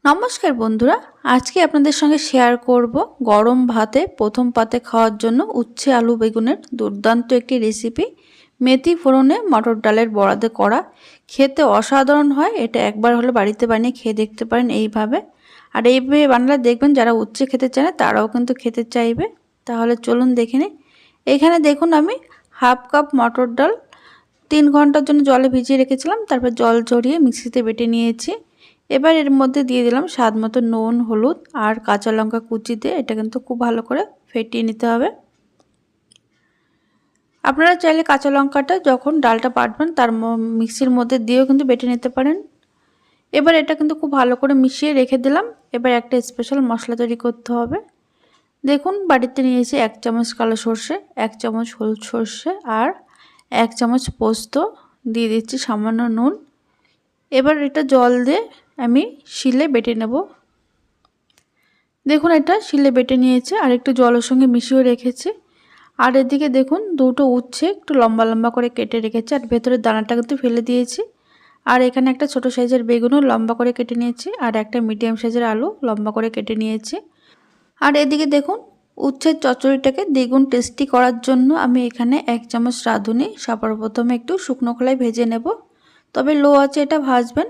নমস্কার বন্ধুরা, আজকে আপনাদের সঙ্গে শেয়ার করব গরম ভাতে প্রথম পাতে খাওয়ার জন্য উচ্ছে আলু বেগুনের দুর্দান্ত একটি রেসিপি। মেথি ফোড়নে মটর ডালের বড়া দিয়ে করা, খেতে অসাধারণ হয়। এটা একবার হলো বাড়িতে বানিয়ে খেয়ে দেখতে পারেন এইভাবে। আর এইভাবে বানালে দেখবেন যারা উচ্ছে খেতে চায় না তারাও কিন্তু খেতে চাইবে। তাহলে চলুন দেখে নিই। এখানে দেখুন আমি হাফ কাপ মটর ডাল 3 ঘন্টার জন্য জলে ভিজিয়ে রেখেছিলাম, তারপর জল ঝরিয়ে মিক্সিতে বেটে নিয়েছি। এবার এর মধ্যে দিয়ে দিলাম স্বাদ মতো নুন, হলুদ আর কাঁচা লঙ্কা কুচি দিয়ে এটা কিন্তু খুব ভালো করে ফেটিয়ে নিতে হবে। আপনারা চাইলে কাঁচা লঙ্কাটা যখন ডালটা বাটবেন তার মিক্সির মধ্যে দিয়েও কিন্তু বেটে নিতে পারেন। এবার এটা কিন্তু খুব ভালো করে মিশিয়ে রেখে দিলাম। এবার একটা স্পেশাল মশলা তৈরি করতে হবে। দেখুন বাড়িতে নিয়েছি 1 চামচ কালো সর্ষে, 1 চামচ হলুদ সর্ষে আর 1 চামচ পোস্ত, দিয়ে দিচ্ছি সামান্য নুন। এবার এটা জল দিয়ে আমি শিলে বেটে নেব। দেখুন এটা শিলে বেটে নিয়েছে আর একটু জলের সঙ্গে মিশিয়ে রেখেছি। আর এদিকে দেখুন দুটো উচ্ছে একটু লম্বা লম্বা করে কেটে রেখেছি আর ভেতরের দানাটা কিন্তু ফেলে দিয়েছি। আর এখানে একটা ছোট সাইজের বেগুনও লম্বা করে কেটে নিয়েছি আর একটা মিডিয়াম সাইজের আলু লম্বা করে কেটে নিয়েছি। আর এদিকে দেখুন উচ্ছের চচ্চড়িটাকে দ্বিগুণ টেস্টি করার জন্য আমি এখানে 1 চামচ রাঁধুনি সবার প্রথমে একটু শুকনো খোলায় ভেজে নেব। তবে লো আঁচে এটা ভাজবেন।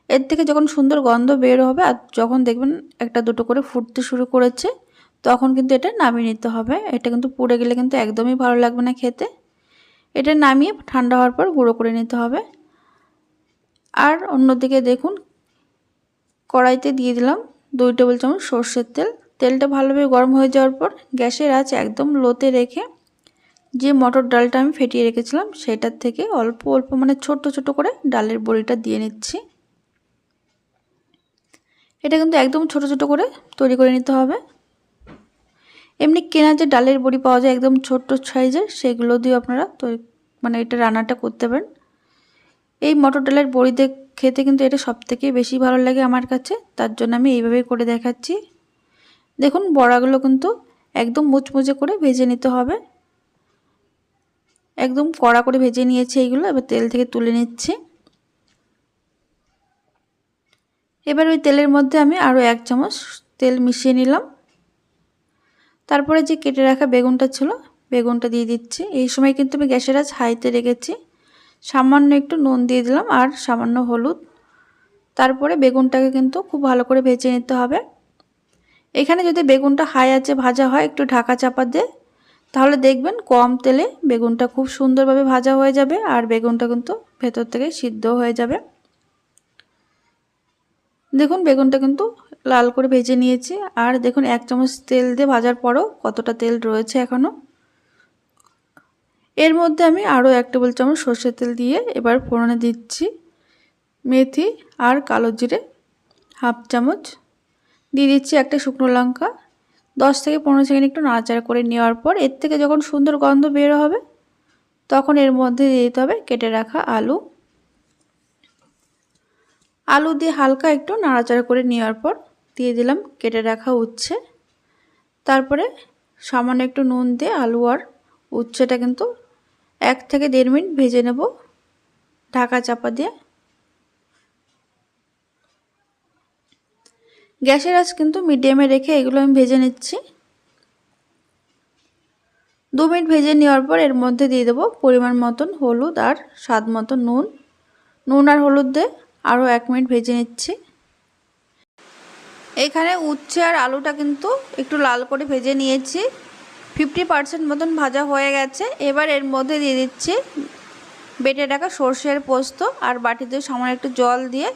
এর থেকে যখন সুন্দর গন্ধ বের হবে আর যখন দেখবেন একটা দুটো করে ফুটতে শুরু করেছে তখন কিন্তু এটা নামিয়ে নিতে হবে। এটা কিন্তু পুড়ে গেলে কিন্তু একদমই ভালো লাগবে না খেতে। এটা নামিয়ে ঠান্ডা হওয়ার পর গুঁড়ো করে নিতে হবে। আর অন্যদিকে দেখুন কড়াইতে দিয়ে দিলাম 2 টেবিল চামচ সরষের তেল। তেলটা ভালোভাবে গরম হয়ে যাওয়ার পর গ্যাসের আঁচ একদম লোতে রেখে যে মটর ডালটা আমি ফেটিয়ে রেখেছিলাম সেটার থেকে অল্প অল্প মানে ছোট ছোট করে ডালের বড়িটা দিয়ে নিচ্ছি। এটা কিন্তু একদম ছোট ছোট করে তৈরি করে নিতে হবে। এমনি কেনা যে ডালের বড়ি পাওয়া যায় একদম ছোট্ট সাইজের, সেগুলো দিয়ে আপনারা মানে এটা রান্নাটা করতে পারেন। এই মটর ডালের বড়ি দিয়ে খেতে কিন্তু এটা সবথেকে বেশি ভালো লাগে আমার কাছে, তার জন্য আমি এইভাবেই করে দেখাচ্ছি। দেখুন বড়াগুলো কিন্তু একদম মুচমুচে করে ভেজে নিতে হবে। একদম কড়া করে ভেজে নিয়েছি এইগুলো। এবার তেল থেকে তুলে নিচ্ছি। এবার ওই তেলের মধ্যে আমি আরও 1 চামচ তেল মিশিয়ে নিলাম। তারপরে যে কেটে রাখা বেগুনটা ছিল বেগুনটা দিয়ে দিচ্ছি। এই সময় কিন্তু আমি গ্যাসের আঁচ হাইতে রেখেছি। সামান্য একটু নুন দিয়ে দিলাম আর সামান্য হলুদ। তারপরে বেগুনটাকে কিন্তু খুব ভালো করে ভেজে নিতে হবে। এখানে যদি বেগুনটা হাই আঁচে ভাজা হয় একটু ঢাকা চাপা দিয়ে, তাহলে দেখবেন কম তেলে বেগুনটা খুব সুন্দরভাবে ভাজা হয়ে যাবে আর বেগুনটা কিন্তু ভেতর থেকে সিদ্ধ হয়ে যাবে। দেখুন বেগুনটা কিন্তু লাল করে ভেজে নিয়েছি। আর দেখুন 1 চামচ তেল দিয়ে ভাজার পরও কতটা তেল রয়েছে এখনও। এর মধ্যে আমি আরও 1 টেবিল চামচ সরষের তেল দিয়ে এবার ফোড়নে দিচ্ছি মেথি আর কালো জিরে হাফ চামচ, দিয়ে দিচ্ছি একটা শুকনো লঙ্কা। 10 থেকে 15 সেকেন্ড একটু নাড়াচাড়া করে নেওয়ার পর এর থেকে যখন সুন্দর গন্ধ বের হবে তখন এর মধ্যে দিয়ে দিতে হবে কেটে রাখা আলু। আলু দিয়ে হালকা একটু নাড়াচাড়া করে নেওয়ার পর দিয়ে দিলাম কেটে রাখা উচ্ছে। তারপরে সামান্য একটু নুন দিয়ে আলু আর উচ্ছেটা কিন্তু 1 থেকে 1.5 মিনিট ভেজে নেব ঢাকা চাপা দিয়ে। গ্যাসের আঁচ কিন্তু মিডিয়ামে রেখে এগুলো আমি ভেজে নিচ্ছি। 2 মিনিট ভেজে নেওয়ার পর এর মধ্যে দিয়ে দেবো পরিমাণ মতন হলুদ আর স্বাদ মতো নুন। নুন আর হলুদ দিয়ে আরও 1 মিনিট ভেজে নিচ্ছি। এখানে উচ্ছে আর আলুটা কিন্তু একটু লাল করে ভেজে নিয়েছি। 50% মতন ভাজা হয়ে গেছে। এবার এর মধ্যে দিয়ে দিচ্ছি বেটে রাখা সরষের পোস্ত আর বাটিতে সামান্য একটু জল দিয়ে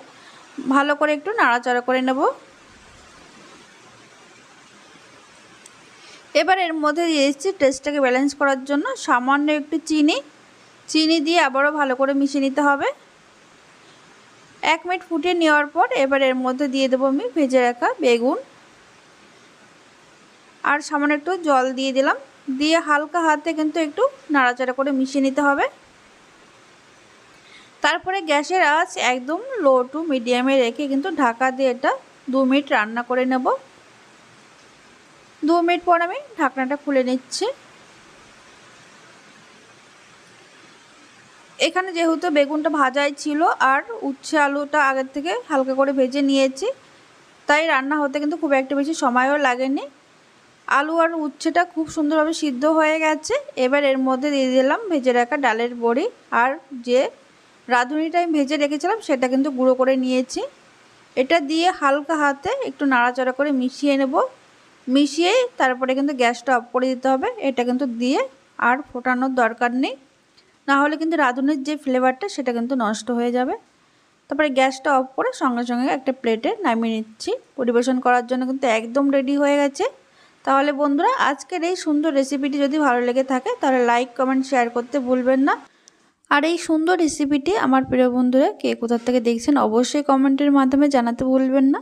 ভালো করে একটু নাড়াচাড়া করে নেব। এবার এর মধ্যে দিয়ে দিচ্ছি টেস্টটাকে ব্যালেন্স করার জন্য সামান্য একটু চিনি দিয়ে আবারও ভালো করে মিশিয়ে নিতে হবে। 1 মিনিট ফুটিয়ে নেওয়ার পর এবার এর মধ্যে দিয়ে দেবো আমি ভেজে রাখা বেগুন আর সামান্য একটু জল দিয়ে দিলাম। দিয়ে হালকা হাতে কিন্তু একটু নাড়াচাড়া করে মিশিয়ে নিতে হবে। তারপরে গ্যাসের আঁচ একদম লো টু মিডিয়ামে রেখে কিন্তু ঢাকা দিয়ে এটা 2 মিনিট রান্না করে নেব। 2 মিনিট পর আমি ঢাকনাটা খুলে নিচ্ছি। এখানে যেহেতু বেগুনটা ভাজাই ছিল আর উচ্ছে আলুটা আগের থেকে হালকা করে ভেজে নিয়েছি, তাই রান্না হতে কিন্তু খুব একটা বেশি সময়ও লাগেনি। আলু আর উচ্ছেটা খুব সুন্দরভাবে সিদ্ধ হয়ে গেছে। এবার এর মধ্যে দিয়ে দিলাম ভেজে রাখা ডালের বড়ি, আর যে রাঁধুনিটা আমি ভেজে রেখেছিলাম সেটা কিন্তু গুঁড়ো করে নিয়েছি। এটা দিয়ে হালকা হাতে একটু নাড়াচাড়া করে মিশিয়ে নেব। মিশিয়ে তারপরে কিন্তু গ্যাসটা অফ করে দিতে হবে। এটা কিন্তু দিয়ে আর ফোটানোর দরকার নেই, না হলে কিন্তু রাঁধুনির যে ফ্লেভারটা সেটা কিন্তু নষ্ট হয়ে যাবে। তারপরে গ্যাসটা অফ করে সঙ্গে সঙ্গে একটা প্লেটে নামিয়ে নিচ্ছি। পরিবেশন করার জন্য কিন্তু একদম রেডি হয়ে গেছে। তাহলে বন্ধুরা, আজকের এই সুন্দর রেসিপিটি যদি ভালো লেগে থাকে তাহলে লাইক, কমেন্ট, শেয়ার করতে ভুলবেন না। আর এই সুন্দর রেসিপিটি আমার প্রিয় বন্ধুরা কে কোথা থেকে দেখছেন অবশ্যই কমেন্টের মাধ্যমে জানাতে ভুলবেন না।